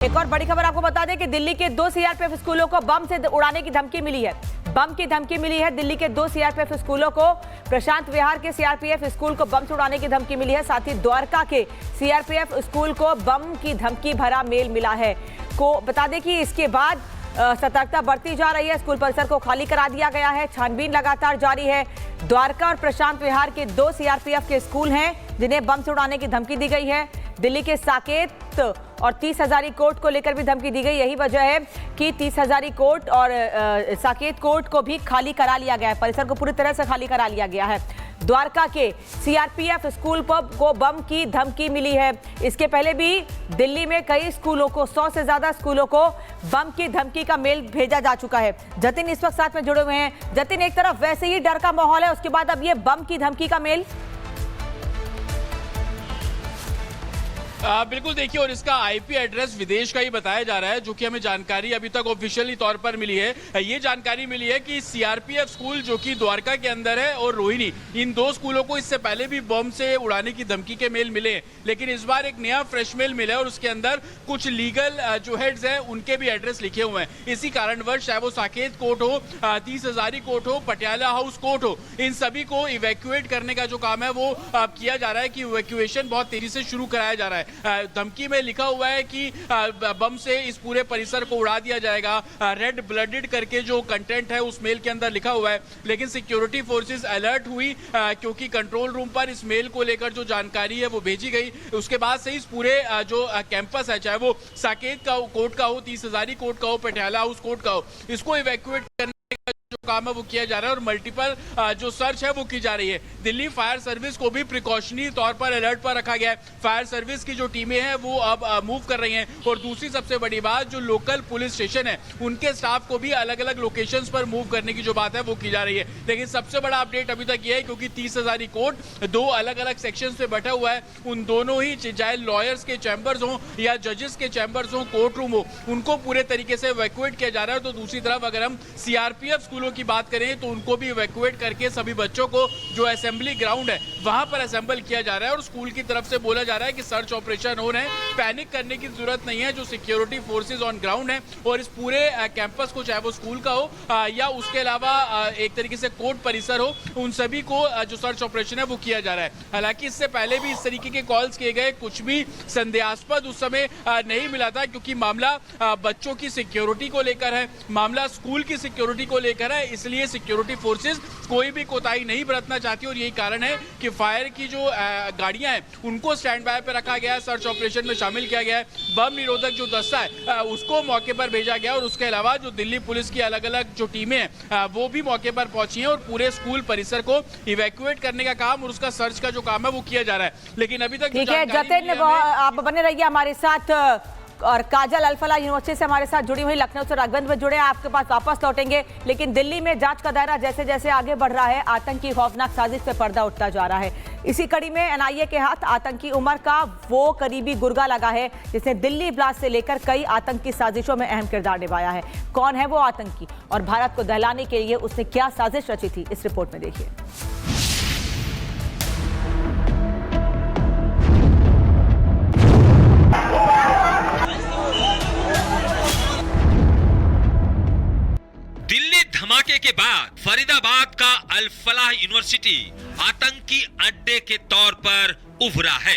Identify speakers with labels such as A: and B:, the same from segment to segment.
A: एक और बड़ी खबर आपको बता दें कि दिल्ली के 2 सीआरपीएफ स्कूलों को बम से उड़ाने की धमकी मिली है। बम की धमकी मिली है। दिल्ली के 2 सीआरपीएफ स्कूलों को, प्रशांत विहार के सीआरपीएफ स्कूल को बम से उड़ाने की धमकी मिली है। साथ ही द्वारका के सीआरपीएफ स्कूल को बम की धमकी भरा मेल मिला है। को बता दें कि इसके बाद सतर्कता बरती जा रही है। स्कूल परिसर को खाली करा दिया गया है। छानबीन लगातार जारी है। द्वारका और प्रशांत विहार के 2 सीआरपीएफ के स्कूल हैं जिन्हें बम से उड़ाने की धमकी दी गई है। दिल्ली के साकेत और 30 हजारी कोर्ट को लेकर भी धमकी दी गई। यही वजह है कि 30 हजारी कोर्ट और साकेत कोर्ट को भी खाली करा लिया गया है। परिसर को पूरी तरह से खाली करा लिया गया है। द्वारका के सीआरपीएफ स्कूल को बम की धमकी मिली है। इसके पहले भी दिल्ली में कई स्कूलों को, 100 से ज्यादा स्कूलों को बम की धमकी का मेल भेजा जा चुका है। जतिन इस वक्त साथ में जुड़े हुए हैं। जतिन, एक तरफ वैसे ही डर का माहौल है, उसके बाद अब ये बम की धमकी का मेल।
B: बिल्कुल देखिए, और इसका आईपी एड्रेस विदेश का ही बताया जा रहा है, जो कि हमें जानकारी अभी तक ऑफिशियली तौर पर मिली है। ये जानकारी मिली है कि सीआरपीएफ स्कूल जो कि द्वारका के अंदर है और रोहिणी, इन 2 स्कूलों को इससे पहले भी बम से उड़ाने की धमकी के मेल मिले, लेकिन इस बार एक नया फ्रेश मेल मिला है और उसके अंदर कुछ लीगल जो हेड्स हैं उनके भी एड्रेस लिखे हुए हैं। इसी कारणवश चाहे वो साकेत कोर्ट हो, 30 हजारी कोर्ट हो, पटियाला हाउस कोर्ट हो, इन सभी को इवैक्यूएट करने का जो काम है वो किया जा रहा है कि इवैक्यूएशन बहुत तेजी से शुरू कराया जा रहा है। धमकी में लिखा हुआ है कि बम से इस पूरे परिसर को उड़ा दिया जाएगा। रेड ब्लडेड करके जो कंटेंट है उस मेल के अंदर लिखा हुआ है, लेकिन सिक्योरिटी फोर्सेस अलर्ट हुई क्योंकि कंट्रोल रूम पर इस मेल को लेकर जो जानकारी है वो भेजी गई। उसके बाद से इस पूरे जो कैंपस है, चाहे वो साकेत का कोर्ट का हो, 30 हजारी कोर्ट का हो, पटियाला हाउस कोर्ट का हो, इसको इवैक्यूएट करने का जो काम है वो किया जा रहा है और मल्टीपल जो सर्च है वो की जा रही है। दिल्ली फायर सर्विस को भी प्रिकॉशनरी तौर पर अलर्ट पर रखा गया है। फायर सर्विस की जो टीमें हैं वो अब मूव कर रही हैं और दूसरी सबसे बड़ी बात, जो लोकल पुलिस स्टेशन है उनके स्टाफ को भी अलग अलग लोकेशंस पर मूव करने की जो बात है वो की जा रही है। लेकिन सबसे बड़ा अपडेट अभी तक ये है क्योंकि 30 हजारी कोर्ट 2 अलग अलग सेक्शंस पे बैठा हुआ है, उन दोनों ही, चाहे लॉयर्स के चैम्बर्स हो या जजेस के चैम्बर्स हो, कोर्ट रूम हो, उनको पूरे तरीके से इवैक्यूएट किया जा रहा है। तो दूसरी तरफ अगर हम सीआरपीएफ स्कूलों की बात करें तो उनको भी इवैक्यूएट करके सभी बच्चों को जो असेंबली ग्राउंड है वहां पर असेंबल किया जा रहा है और स्कूल की तरफ से बोला जा रहा है कि सर्च ऑपरेशन हो रहे हैं, पैनिक करने की जरूरत नहीं है। जो सिक्योरिटी फोर्सेस ऑन ग्राउंड है और इस पूरे कैंपस को, चाहे वो स्कूल का हो या उसके अलावा एक तरीके से कोर्ट परिसर हो, उन सभी को जो सर्च ऑपरेशन है वो किया जा रहा है। हालांकि इससे पहले भी इस तरीके के कॉल्स किए गए, कुछ भी संदेहास्पद उस समय नहीं मिला था क्योंकि मामला बच्चों की सिक्योरिटी को लेकर है, मामला स्कूल की सिक्योरिटी को लेकर है, इसलिए सिक्योरिटी फोर्सेस कोई भी कोताही नहीं बरतना चाहती और यही कारण है कि फायर की जो गाड़ियां हैं उनको स्टैंड बाय पे रखा गया है, सर्च ऑपरेशन में शामिल किया गया है। बम निरोधक जो दस्ता है उसको मौके पर भेजा गया और उसके अलावा जो दिल्ली पुलिस की अलग अलग जो टीमें हैं वो भी मौके पर पहुंची हैं और पूरे स्कूल परिसर को इवैक्यूएट करने का काम और उसका सर्च का जो काम है वो किया जा रहा है। लेकिन अभी तक
A: ठीक है जतिन, आप बने रहिए हमारे साथ। और काजल अल-फलाह यूनिवर्सिटी से हमारे साथ जुड़ी हुई, लखनऊ से राघवेंद्र में जुड़े हैं, आपके पास वापस लौटेंगे। लेकिन दिल्ली में जांच का दायरा जैसे जैसे आगे बढ़ रहा है, आतंकी खौफनाक साजिश पे पर्दा उठता जा रहा है। इसी कड़ी में एनआईए के हाथ आतंकी उमर का वो करीबी गुर्गा लगा है जिसने दिल्ली ब्लास्ट से लेकर कई आतंकी साजिशों में अहम किरदार निभाया है। कौन है वो आतंकी और भारत को दहलाने के लिए उसने क्या साजिश रची थी, इस रिपोर्ट में देखिए।
C: धमाके के बाद फरीदाबाद का अल-फलाह यूनिवर्सिटी आतंकी अड्डे के तौर पर उभरा है।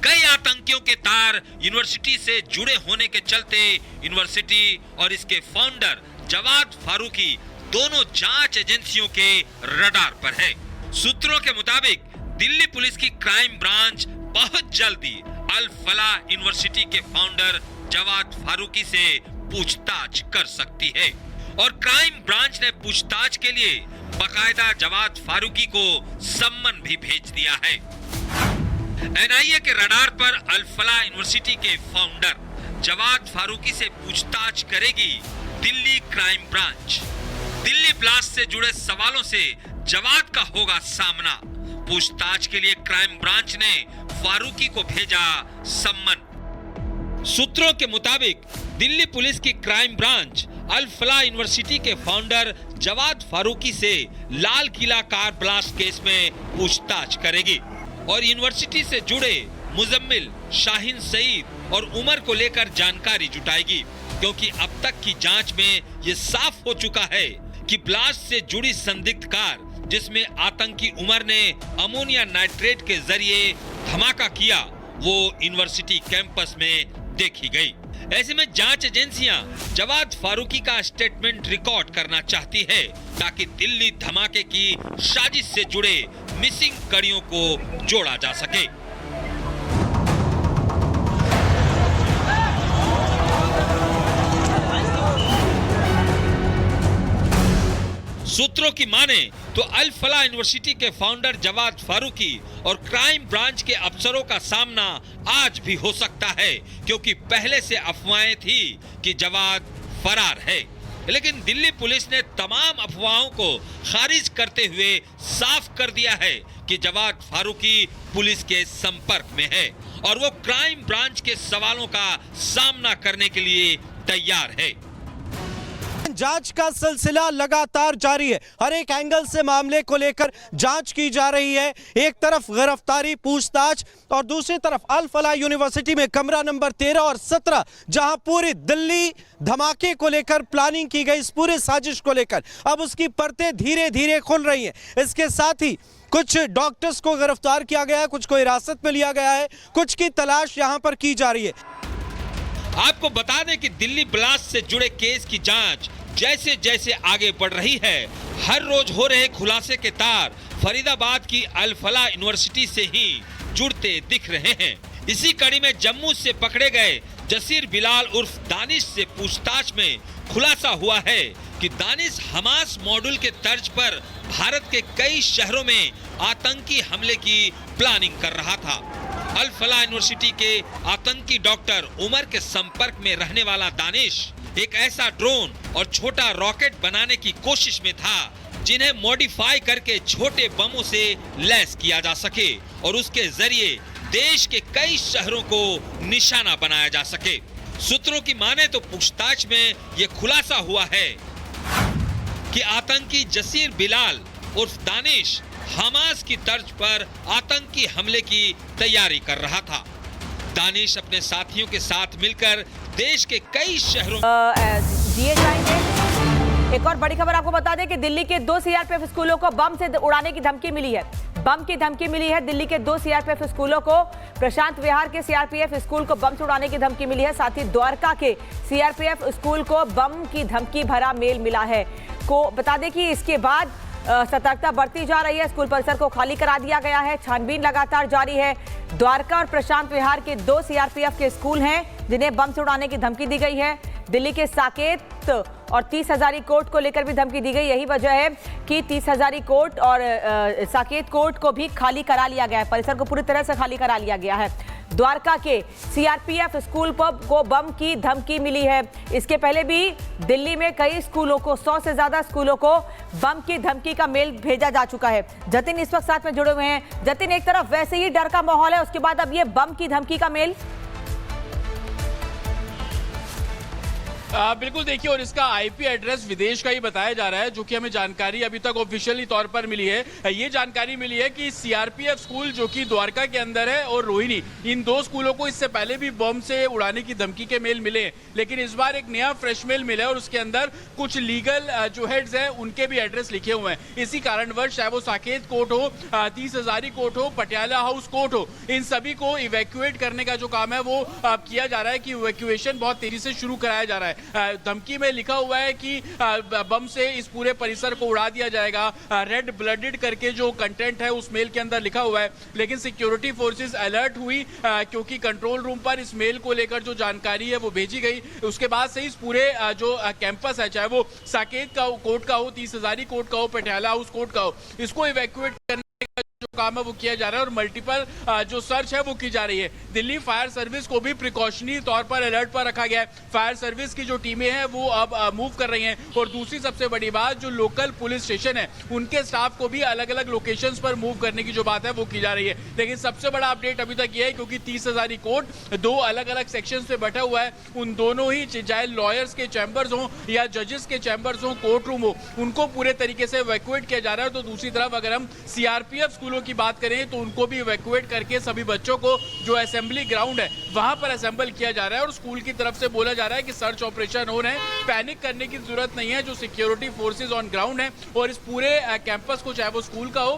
C: कई आतंकियों के तार यूनिवर्सिटी से जुड़े होने के चलते यूनिवर्सिटी और इसके फाउंडर जवाद फारूकी दोनों जांच एजेंसियों के रडार पर है। सूत्रों के मुताबिक दिल्ली पुलिस की क्राइम ब्रांच बहुत जल्दी अल-फलाह यूनिवर्सिटी के फाउंडर जवाद फारूकी से पूछताछ कर सकती है और क्राइम ब्रांच ने पूछताछ के लिए बकायदा जवाद फारूकी को सम्मन भी भेज दिया है। एनआईए के रडार पर अल-फलाह यूनिवर्सिटी के फाउंडर जवाद फारूकी से पूछताछ करेगी Delhi crime branch. Delhi blast से जुड़े सवालों से जवाद का होगा सामना। पूछताछ के लिए क्राइम ब्रांच ने फारूकी को भेजा सम्मन। सूत्रों के मुताबिक दिल्ली पुलिस की क्राइम ब्रांच अल-फलाह यूनिवर्सिटी के फाउंडर जवाद फारूकी से Lal Qila car blast case में पूछताछ करेगी और यूनिवर्सिटी से जुड़े मुजम्मिल, शाहीन सईद और उम्र को लेकर जानकारी जुटाएगी, क्योंकि अब तक की जांच में ये साफ हो चुका है कि ब्लास्ट से जुड़ी संदिग्ध कार, जिसमें आतंकी उमर ने अमोनिया नाइट्रेट के जरिए धमाका किया, वो यूनिवर्सिटी कैंपस में देखी गई। ऐसे में जांच एजेंसियां जवाद फारूकी का स्टेटमेंट रिकॉर्ड करना चाहती है, ताकि दिल्ली धमाके की साजिश से जुड़े मिसिंग कड़ियों को जोड़ा जा सके। सूत्रों की माने तो अल फलाह यूनिवर्सिटी के फाउंडर जवाद फारूकी और क्राइम ब्रांच के अफसरों का सामना आज भी हो सकता है, क्योंकि पहले से अफवाहें थी कि जवाद फरार है। लेकिन दिल्ली पुलिस ने तमाम अफवाहों को खारिज करते हुए साफ कर दिया है कि जवाद फारूकी पुलिस के संपर्क में है और वो क्राइम ब्रांच के सवालों का सामना करने के लिए तैयार है।
D: जांच का सिलसिला लगातार जारी है। हर एक एंगल से मामले को लेकर जांच की जा रही है। एक तरफ गिरफ्तारी, पूछताछ और दूसरी तरफ अल फलाह यूनिवर्सिटी में कमरा नंबर 13 और 17, जहां पूरी दिल्ली धमाके को लेकर प्लानिंग की गई, इस पूरे साजिश को लेकर अब उसकी परतें धीरे धीरे खुल रही हैं। इसके साथ ही कुछ डॉक्टर्स को गिरफ्तार किया गया है, कुछ को हिरासत में लिया गया है, कुछ की तलाश यहां पर की जा रही है।
C: आपको बता दें कि दिल्ली ब्लास्ट से जुड़े केस की जांच जैसे जैसे आगे बढ़ रही है, हर रोज हो रहे खुलासे के तार फरीदाबाद की अल फलाह यूनिवर्सिटी से ही जुड़ते दिख रहे हैं। इसी कड़ी में जम्मू से पकड़े गए जसीर बिलाल उर्फ दानिश से पूछताछ में खुलासा हुआ है कि दानिश हमास मॉड्यूल के तर्ज पर भारत के कई शहरों में आतंकी हमले की प्लानिंग कर रहा था। अल फलाह यूनिवर्सिटी के आतंकी डॉक्टर उमर के संपर्क में रहने वाला दानिश एक ऐसा ड्रोन और छोटा रॉकेट बनाने की कोशिश में था, जिन्हें मॉडिफाई करके छोटे बमों से लैस किया जा सके और उसके जरिए देश के कई शहरों को निशाना बनाया जा सके। सूत्रों की माने तो पूछताछ में ये खुलासा हुआ है कि आतंकी जसीर बिलाल उर्फ दानिश हमास की तर्ज पर आतंकी हमले की तैयारी कर रहा था। दानिश अपने साथियों के साथ मिलकर देश के कई शहरों
A: दिए जाएंगे। एक और बड़ी खबर आपको बता दें कि दिल्ली के 2 सीआरपीएफ स्कूलों को बम से उड़ाने की धमकी मिली है। बम की धमकी मिली है। दिल्ली के 2 सीआरपीएफ स्कूलों को, प्रशांत विहार के सीआरपीएफ स्कूल को बम से उड़ाने की धमकी मिली है। साथ ही द्वारका के सीआरपीएफ स्कूल को बम की धमकी भरा मेल मिला है। को बता दें कि इसके बाद सतर्कता बरती जा रही है। स्कूल परिसर को खाली करा दिया गया है। छानबीन लगातार जारी है। द्वारका और प्रशांत विहार के 2 सीआरपीएफ के स्कूल हैं जिन्हें बम से उड़ाने की धमकी दी गई है। दिल्ली के साकेत और 30 हजारी कोर्ट को लेकर भी धमकी दी गई। यही वजह है कि 30 हजारी कोर्ट और साकेत कोर्ट को भी खाली करा लिया गया है। परिसर को पूरी तरह से खाली करा लिया गया है। द्वारका के सीआरपीएफ स्कूल को बम की धमकी मिली है। इसके पहले भी दिल्ली में कई स्कूलों को, 100 से ज्यादा स्कूलों को बम की धमकी का मेल भेजा जा चुका है। जतिन इस वक्त साथ में जुड़े हुए हैं। जतिन, एक तरफ वैसे ही डर का माहौल है, उसके बाद अब ये बम की धमकी का मेल।
B: बिल्कुल देखिए, और इसका आईपी एड्रेस विदेश का ही बताया जा रहा है, जो कि हमें जानकारी अभी तक ऑफिशियली तौर पर मिली है। ये जानकारी मिली है कि सीआरपीएफ स्कूल जो कि द्वारका के अंदर है और रोहिणी, इन 2 स्कूलों को इससे पहले भी बम से उड़ाने की धमकी के मेल मिले, लेकिन इस बार एक नया फ्रेश मेल मिला है और उसके अंदर कुछ लीगल जो हेड्स हैं उनके भी एड्रेस लिखे हुए हैं। इसी कारणवश चाहे वो साकेत कोर्ट हो, 30 हजारी कोर्ट हो, पटियाला हाउस कोर्ट हो, इन सभी को इवैक्यूएट करने का जो काम है वो किया जा रहा है कि इवैक्यूएशन बहुत तेजी से शुरू कराया जा रहा है। धमकी में लिखा हुआ है कि बम से इस पूरे परिसर को उड़ा दिया जाएगा। रेड ब्लडेड करके जो कंटेंट है उस मेल के अंदर लिखा हुआ है, लेकिन सिक्योरिटी फोर्सेस अलर्ट हुई क्योंकि कंट्रोल रूम पर इस मेल को लेकर जो जानकारी है वो भेजी गई। उसके बाद से इस पूरे जो कैंपस है, चाहे वो साकेत का कोर्ट का हो, 30 हजारी कोर्ट का हो, पटियाला हाउस कोर्ट का हो, इसको इवैक्यूएट करने का जो काम है वो किया जा रहा है और मल्टीपल जो सर्च है वो की जा रही है। दिल्ली फायर सर्विस को भी प्रिकॉशनरी तौर पर अलर्ट पर रखा गया है। फायर सर्विस की जो टीमें हैं वो अब मूव कर रही हैं और दूसरी सबसे बड़ी बात, जो लोकल पुलिस स्टेशन है उनके स्टाफ को भी अलग अलग लोकेशंस पर मूव करने की जो बात है वो की जा रही है। लेकिन सबसे बड़ा अपडेट अभी तक ये है, क्योंकि 30 हजारी कोर्ट 2 अलग अलग सेक्शन पे बैठा हुआ है, उन दोनों ही, चाहे लॉयर्स के चैम्बर्स हो या जजेस के चैम्बर्स हो, कोर्ट रूम हो, उनको पूरे तरीके से इवैक्यूएट किया जा रहा है। तो दूसरी तरफ अगर हम सीआरपीएफ स्कूलों की बात करें तो उनको भी इवैक्यूएट करके सभी बच्चों को जो असेंबली ग्राउंड है वहां पर असेंबल किया जा रहा है और स्कूल की तरफ से बोला जा रहा है कि सर्च ऑपरेशन हो रहे हैं, पैनिक करने की जरूरत नहीं है। जो सिक्योरिटी फोर्सेज ऑन ग्राउंड है और इस पूरे कैंपस को, चाहे वो स्कूल का हो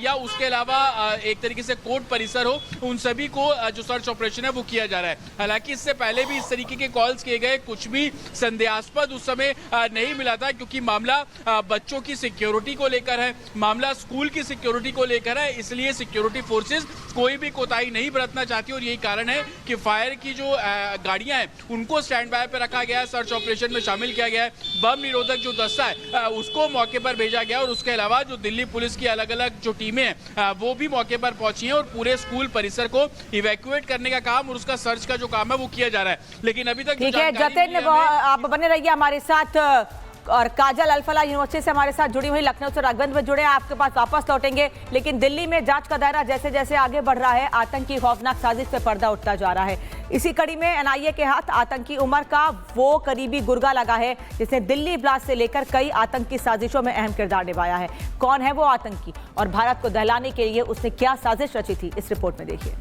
B: या उसके अलावा एक तरीके से कोर्ट परिसर हो, उन सभी को जो सर्च ऑपरेशन है वो किया जा रहा है। हालांकि इससे पहले भी इस तरीके के कॉल्स किए गए, कुछ भी संदेहास्पद उस समय नहीं मिला था, क्योंकि मामला बच्चों की सिक्योरिटी को लेकर है, मामला स्कूल की सिक्योरिटी को लेकर है, इसलिए सिक्योरिटी फोर्सेज कोई भी कोताही नहीं बरतना चाहती और यही कारण है कि फायर की जो गाड़ियां हैं उनको स्टैंड बाय पे रखा गया है, सर्च ऑपरेशन में शामिल किया गया है। बम निरोधक जो दस्ता है उसको मौके पर भेजा गया और उसके अलावा जो दिल्ली पुलिस की अलग अलग जो टीमें हैं वो भी मौके पर पहुंची हैं और पूरे स्कूल परिसर को इवैक्यूएट करने का काम और उसका सर्च का जो काम है वो किया जा रहा है। लेकिन अभी तक
A: ठीक है जतिन, आप बने रहिए हमारे साथ और काजल अल-फलाह यूनिवर्सिटी से हमारे साथ जुड़ी हुई, लखनऊ से राघवेंद्र में जुड़े हैं, आपके पास वापस लौटेंगे। लेकिन दिल्ली में जांच का दायरा जैसे जैसे आगे बढ़ रहा है, आतंकी खौफनाक साजिश पे पर्दा उठता जा रहा है। इसी कड़ी में एनआईए के हाथ आतंकी उमर का वो करीबी गुर्गा लगा है जिसने दिल्ली ब्लास्ट से लेकर कई आतंकी साजिशों में अहम किरदार निभाया है। कौन है वो आतंकी और भारत को दहलाने के लिए उसने क्या साजिश रची थी, इस रिपोर्ट में देखिए।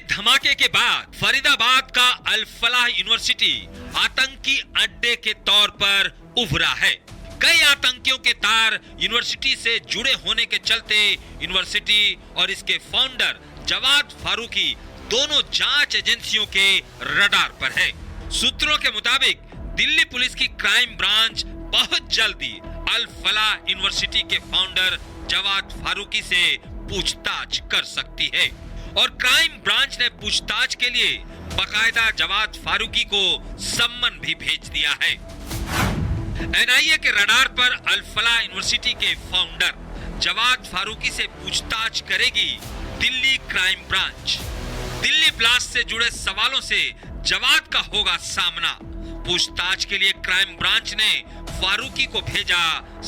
C: धमाके के बाद फरीदाबाद का अल-फलाह यूनिवर्सिटी आतंकी अड्डे के तौर पर उभरा है। कई आतंकियों के तार यूनिवर्सिटी से जुड़े होने के चलते यूनिवर्सिटी और इसके फाउंडर जवाद फारूकी दोनों जांच एजेंसियों के रडार पर है। सूत्रों के मुताबिक दिल्ली पुलिस की क्राइम ब्रांच बहुत जल्दी अल-फलाह यूनिवर्सिटी के फाउंडर जवाद फारूकी से पूछताछ कर सकती है और क्राइम ब्रांच ने पूछताछ के लिए बकायदा जवाद फारूकी को सम्मन भी भेज दिया है। एनआईए के रडार पर अल-फलाह यूनिवर्सिटी के फाउंडर जवाद फारूकी से पूछताछ करेगी Delhi crime branch. Delhi blast से जुड़े सवालों से जवाद का होगा सामना। पूछताछ के लिए क्राइम ब्रांच ने फारूकी को भेजा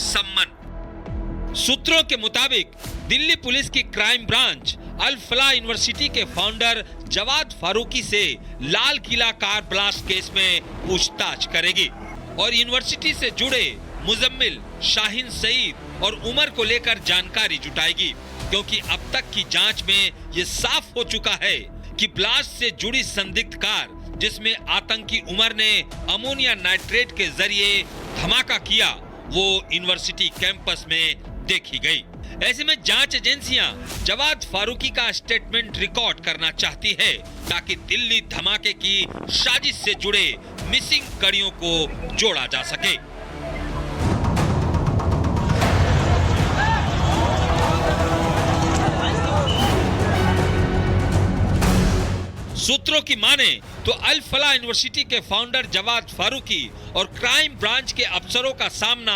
C: सम्मन। सूत्रों के मुताबिक दिल्ली पुलिस की क्राइम ब्रांच अल-फलाह यूनिवर्सिटी के फाउंडर जवाद फारूकी से Lal Qila car blast case में पूछताछ करेगी और यूनिवर्सिटी से जुड़े मुजम्मिल, शाहीन सईद और उमर को लेकर जानकारी जुटाएगी, क्योंकि अब तक की जांच में ये साफ हो चुका है कि ब्लास्ट से जुड़ी संदिग्ध कार जिसमें आतंकी उमर ने अमोनिया नाइट्रेट के जरिए धमाका किया वो यूनिवर्सिटी कैंपस में देखी गई। ऐसे में जांच एजेंसियां जवाद फारूकी का स्टेटमेंट रिकॉर्ड करना चाहती है ताकि दिल्ली धमाके की साजिश से जुड़े मिसिंग कड़ियों को जोड़ा जा सके। सूत्रों की माने तो अल-फलाह यूनिवर्सिटी के फाउंडर जवाद फारूकी और क्राइम ब्रांच के अफसरों का सामना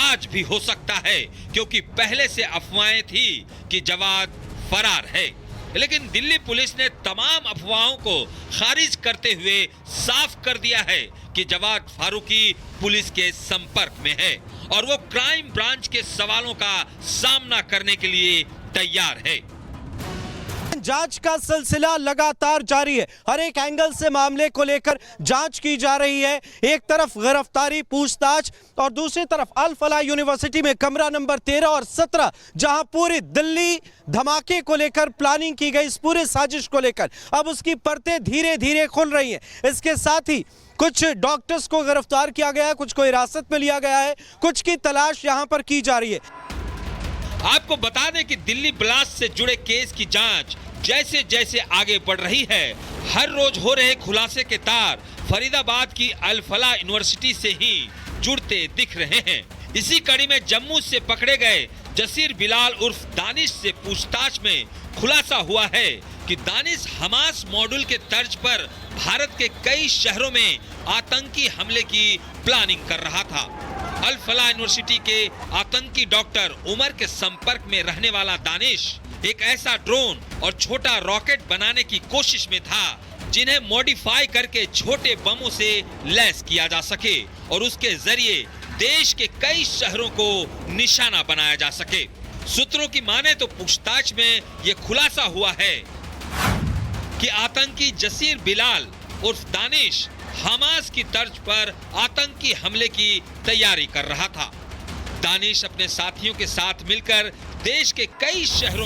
C: आज भी हो सकता है, क्योंकि पहले से अफवाहें थी कि जवाद फरार है। लेकिन दिल्ली पुलिस ने तमाम अफवाहों को खारिज करते हुए साफ कर दिया है कि जवाद फारूकी पुलिस के संपर्क में है और वो क्राइम ब्रांच के सवालों का सामना करने के लिए तैयार है।
D: जांच का सिलसिला लगातार जारी है। हर एक एंगल से मामले को लेकर जांच की जा रही है। एक तरफ गिरफ्तारी, पूछताछ और दूसरी तरफ अल-फलाह यूनिवर्सिटी में कमरा नंबर 13 और 17 जहां पूरी दिल्ली धमाके को लेकर प्लानिंग की गई, इस पूरे साजिश को लेकर अब उसकी परतें धीरे धीरे खुल रही हैं। इसके साथ ही कुछ डॉक्टर्स को गिरफ्तार किया गया है, कुछ को हिरासत में लिया गया है, कुछ की तलाश यहां पर की जा रही है।
C: आपको बता दें कि दिल्ली ब्लास्ट से जुड़े केस की जांच जैसे जैसे आगे बढ़ रही है, हर रोज हो रहे खुलासे के तार फरीदाबाद की अल-फलाह यूनिवर्सिटी से ही जुड़ते दिख रहे हैं। इसी कड़ी में जम्मू से पकड़े गए जसीर बिलाल उर्फ दानिश से पूछताछ में खुलासा हुआ है कि दानिश हमास मॉड्यूल के तर्ज पर भारत के कई शहरों में आतंकी हमले की प्लानिंग कर रहा था। अल-फलाह यूनिवर्सिटी के आतंकी डॉक्टर उमर के संपर्क में रहने वाला दानिश एक ऐसा ड्रोन और छोटा रॉकेट बनाने की कोशिश में था जिन्हें मॉडिफाई करके छोटे बमों से लैस किया जा सके और उसके जरिए देश के कई शहरों को निशाना बनाया जा सके। सूत्रों की माने तो पूछताछ में ये खुलासा हुआ है कि आतंकी जसीर बिलाल उर्फ दानिश हमास की तर्ज पर आतंकी हमले की तैयारी कर रहा था। दानिश अपने साथियों के साथ मिलकर देश के कई शहरों